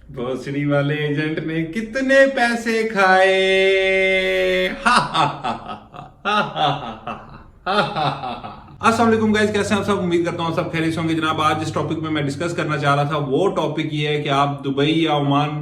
भोसड़ी वाले एजेंट ने कितने पैसे खाए? हा हा हा हा हा हा हा हा। अस्सलाम वालेकुम गाइस, कैसे हैं आप सब? उम्मीद करता हूँ सब खैरियत से होंगे जनाब। आज जिस टॉपिक में मैं डिस्कस करना चाह रहा था वो टॉपिक ये है कि आप दुबई या ओमान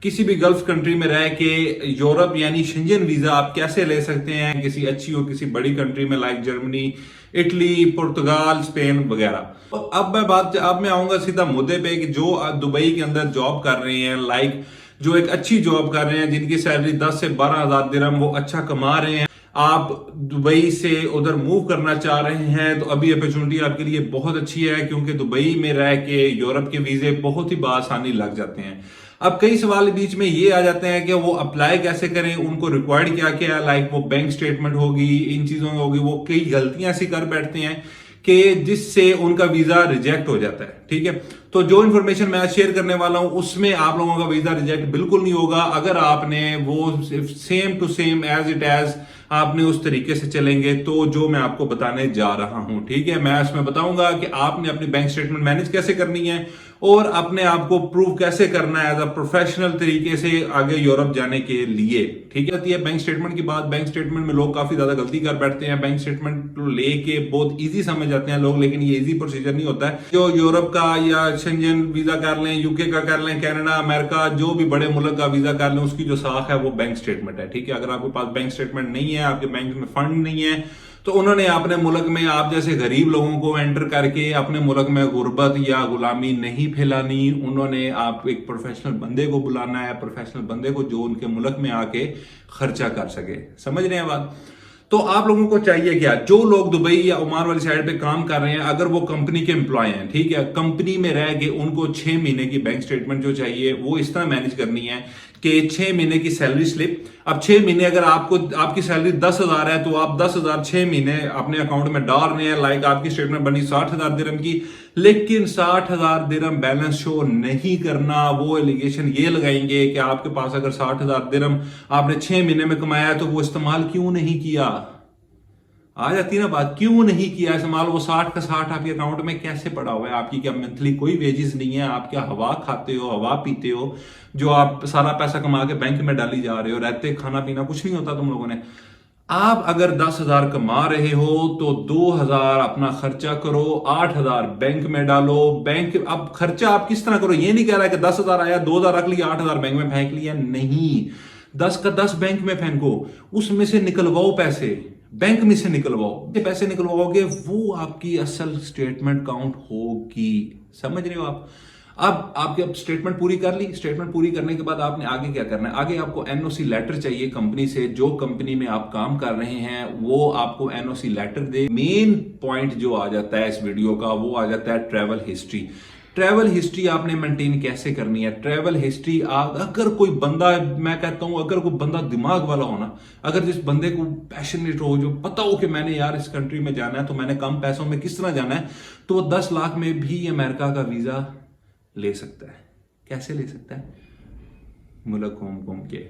किसी भी गल्फ कंट्री में रह के यूरोप यानी शेंजन वीजा आप कैसे ले सकते हैं किसी अच्छी और किसी बड़ी कंट्री में, लाइक जर्मनी, इटली, पुर्तगाल, स्पेन वगैरह। तो अब मैं आऊंगा सीधा मुद्दे पे कि जो दुबई के अंदर जॉब कर रहे हैं, लाइक जो एक अच्छी जॉब कर रहे हैं, जिनकी सैलरी 10 से 12 हज़ार दिरहम, वो अच्छा कमा रहे हैं, आप दुबई से उधर मूव करना चाह रहे हैं तो अभी अपॉर्चुनिटी आपके लिए बहुत अच्छी है, क्योंकि दुबई में रह के यूरोप के वीजे बहुत ही आसानी लग जाते हैं। अब कई सवाल बीच में ये आ जाते हैं कि वो अप्लाई कैसे करें, उनको रिक्वायर्ड क्या क्या है, लाइक वो बैंक स्टेटमेंट होगी, इन चीजों में होगी। वो कई गलतियां ऐसी कर बैठते हैं कि जिससे उनका वीजा रिजेक्ट हो जाता है। ठीक है, तो जो इन्फॉर्मेशन मैं शेयर करने वाला हूं उसमें आप लोगों का वीजा रिजेक्ट बिल्कुल नहीं होगा अगर आपने वो same to same as it as आपने उस तरीके से चलेंगे तो जो मैं आपको बताने जा रहा हूं। ठीक है, मैं इसमें बताऊंगा कि आपने अपनी बैंक स्टेटमेंट मैनेज कैसे करनी है और अपने आप को प्रूव कैसे करना है एज अ प्रोफेशनल तरीके से आगे यूरोप जाने के लिए। ठीक है, बैंक स्टेटमेंट की बात, बैंक स्टेटमेंट में लोग काफी ज्यादा गलती कर बैठते हैं। बैंक स्टेटमेंट लेके बहुत इजी समझ जाते हैं लोग, लेकिन ये इजी प्रोसीजर नहीं होता है। जो यूरोप का या शेंजन वीजा कर लें, यूके का कर लें, कनाडा, अमेरिका, जो भी बड़े मुल्क का वीजा कर लें, उसकी जो साख है वो बैंक स्टेटमेंट है। ठीक है, अगर आपके पास बैंक स्टेटमेंट नहीं है, आपके बैंक में फंड नहीं है, तो उन्होंने अपने मुल्क में आप जैसे गरीब लोगों को एंटर करके अपने मुल्क में गुर्बत या गुलामी नहीं फैलानी। उन्होंने आप एक प्रोफेशनल बंदे को बुलाना है, प्रोफेशनल बंदे को जो उनके मुल्क में आके खर्चा कर सके। समझ रहे हैं बात? तो आप लोगों को चाहिए क्या? जो लोग दुबई या ओमान वाली साइड पे काम कर रहे हैं, अगर वो कंपनी के एम्प्लॉय हैं, ठीक है, कंपनी में रह के उनको 6 महीने की बैंक स्टेटमेंट जो चाहिए वो इस तरह मैनेज करनी है कि 6 महीने की सैलरी स्लिप। अब 6 महीने अगर आपको आपकी सैलरी 10 हज़ार है तो आप 10 हज़ार 6 महीने अपने अकाउंट में डाल रहे हैं। लाइक आपकी स्टेटमेंट बनी 60 हज़ार दिरहम की, लेकिन 60 हज़ार दिरहम बैलेंस शो नहीं करना। वो एलिगेशन ये लगाएंगे कि आपके पास अगर 60 हज़ार दिरहम आपने 6 महीने में कमाया है तो वो इस्तेमाल क्यों नहीं किया। आ जाती है ना बात, क्यों नहीं किया इस्तेमाल? वो 60 का 60 आपके अकाउंट में कैसे पड़ा हुआ है? आपकी क्या मंथली कोई वेजेस नहीं है? आप क्या हवा खाते हो, हवा पीते हो, जो आप सारा पैसा कमा के बैंक में डाली जा रहे हो? रहते खाना पीना कुछ नहीं होता तुम लोगों ने। आप अगर 10 हज़ार कमा रहे हो तो 2 हज़ार अपना खर्चा करो, 8 हज़ार बैंक में डालो। बैंक अब खर्चा आप किस तरह करो, ये नहीं कह रहा है कि 10 हज़ार आया, 2 हज़ार रख लिया, 8 हज़ार बैंक में फेंक लिया। नहीं, 10 का 10 बैंक में फेंको, उसमें से निकलवाओ पैसे, बैंक में से निकलवाओ। ये पैसे निकलवाओगे वो आपकी असल स्टेटमेंट काउंट होगी। समझ रहे हो आप? अब आपकी अब स्टेटमेंट पूरी कर ली। स्टेटमेंट पूरी करने के बाद आपने आगे क्या करना है? आगे आपको एनओसी लेटर चाहिए कंपनी से। जो कंपनी में आप काम कर रहे हैं वो आपको एनओसी लेटर दे। मेन पॉइंट जो आ जाता है इस वीडियो का वो आ जाता है ट्रैवल हिस्ट्री। ट्रैवल हिस्ट्री आपने मेंटेन कैसे करनी है? ट्रैवल हिस्ट्री अगर कोई बंदा, मैं कहता हूं अगर कोई बंदा दिमाग वाला हो ना, अगर जिस बंदे को पैशनेट हो, जो पता हो कि मैंने यार इस कंट्री में जाना है तो मैंने कम पैसों में किस तरह जाना है, तो वो 10 लाख में भी अमेरिका का वीजा ले सकता है। कैसे ले सकता है? मुल्क घूम घूम के,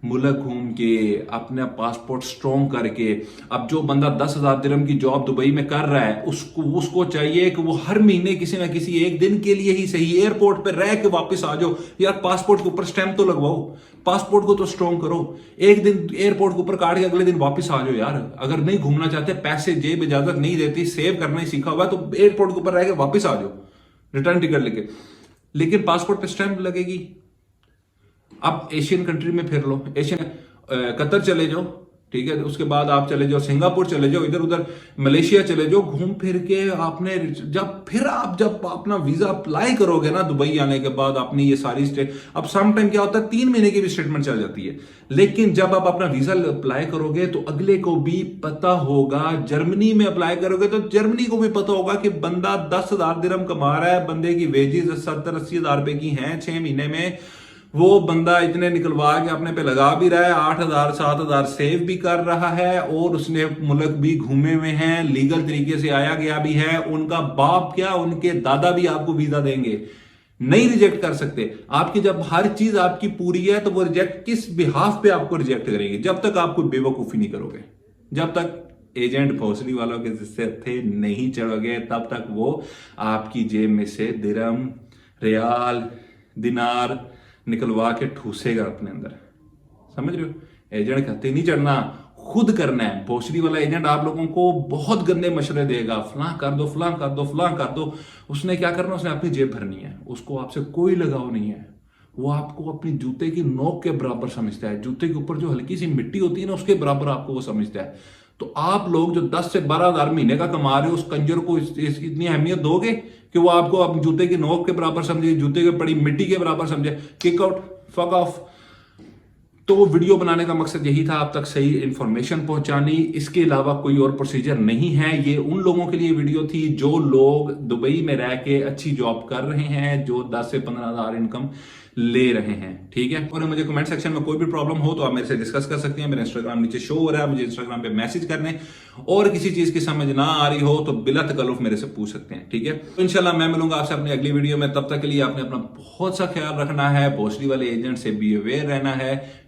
मुल्क घूम के, अपना पासपोर्ट स्ट्रॉन्ग करके। अब जो बंदा 10 हज़ार दिरहम की जॉब दुबई में कर रहा है उसको चाहिए कि वो हर महीने किसी ना किसी एक दिन के लिए ही सही एयरपोर्ट पे रह के वापस आ जाओ। यार पासपोर्ट के ऊपर स्टैंप तो लगवाओ, पासपोर्ट को तो स्ट्रॉन्ग करो। एक दिन एयरपोर्ट के ऊपर काट के अगले दिन वापस आ जाओ। यार अगर नहीं घूमना चाहते, पैसे जेब इजाजत नहीं देती, सेव करना ही सीखा हुआ, तो एयरपोर्ट के ऊपर रह के वापस आ जाओ रिटर्न टिकट लेके। लेकिन पासपोर्ट पे स्टैंप लगेगी। आप एशियन कंट्री में फिर लो, एशियन कतर चले जाओ, ठीक है, उसके बाद आप चले जाओ सिंगापुर, चले जाओ इधर उधर, मलेशिया चले जाओ, घूम फिर के आपने जब अपना वीजा अप्लाई करोगे ना दुबई आने के बाद, अपनी ये सारी स्टेट, अब सम टाइम क्या होता है 3 महीने की भी स्टेटमेंट चल जाती है, लेकिन जब आप अपना वीजा अप्लाई करोगे तो अगले को भी पता होगा। जर्मनी में अप्लाई करोगे तो जर्मनी को भी पता होगा कि बंदा 10 हज़ार दिरहम कमा रहा है, बंदे की वेजेस 70-80 हज़ार रुपए की हैं 6 महीने में, वो बंदा इतने निकलवा के अपने पे लगा भी रहा है, 8 हज़ार 7 हज़ार सेव भी कर रहा है, और उसने मुल्क भी घूमे हुए हैं, लीगल तरीके से आया गया भी है। उनका बाप क्या, उनके दादा भी आपको वीजा देंगे, नहीं रिजेक्ट कर सकते। आपकी जब हर चीज आपकी पूरी है तो वो रिजेक्ट किस बिहाफ पे आपको रिजेक्ट करेंगे? जब तक आप कोई बेवकूफी नहीं करोगे, जब तक एजेंट भोसड़ी वालों के जिससे थे नहीं चढ़ोगे, तब तक वो आपकी जेब में से दिरहम, रियाल, दिनार निकलवा के ठूसेगा अपने अंदर। समझ रहे हो? एजेंट खाते नहीं चढ़ना, खुद करना है। भोसड़ी वाला एजेंट आप लोगों को बहुत गंदे मशवरे देगा, फलां कर दो, फलां कर दो, फलां कर दो। उसने क्या करना, उसने अपनी जेब भरनी है, उसको आपसे कोई लगाव नहीं है। वो आपको अपनी जूते की नोक के बराबर समझता है, जूते के ऊपर जो हल्की सी मिट्टी होती है ना, उसके बराबर आपको वो समझता है। तो आप लोग जो 10 से 12 हजार महीने का कमा रहे हो, उस कंजर को इतनी अहमियत दोगे कि वो आपको अपने जूते की नोक के बराबर समझे, जूते के पड़ी मिट्टी के बराबर समझे? Kick out, fuck off. तो वीडियो बनाने का मकसद यही था, आप तक सही इंफॉर्मेशन पहुंचानी, इसके अलावा कोई और प्रोसीजर नहीं है। ये उन लोगों के लिए वीडियो थी जो लोग दुबई में रह के अच्छी जॉब कर रहे हैं, जो 10 से 15 हजार इनकम ले रहे हैं। ठीक है? और मुझे कमेंट सेक्शन में कोई भी प्रॉब्लम हो तो आप मेरे से डिस्कस कर सकते हैं। मेरा इंस्टाग्राम नीचे शो हो रहा है, मुझे इंस्टाग्राम पे मैसेज करने। और किसी चीज की समझ ना आ रही हो तो बिला तकल्लुफ मेरे से पूछ सकते हैं। ठीक है? तो इंशाल्लाह मैं मिलूंगा आपसे अपनी अगली वीडियो में। तब तक के लिए आपने अपना बहुत सा ख्याल रखना है, भोसड़ी वाले एजेंट से बी अवेयर रहना है।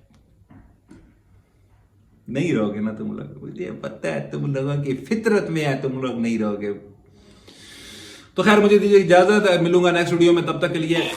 नहीं रहोगे ना तुम लोग, मुझे पता है तुम लोगों की फितरत में है, तुम लोग नहीं रहोगे। तो खैर मुझे दीजिए इजाजत, मिलूंगा नेक्स्ट वीडियो में, तब तक के लिए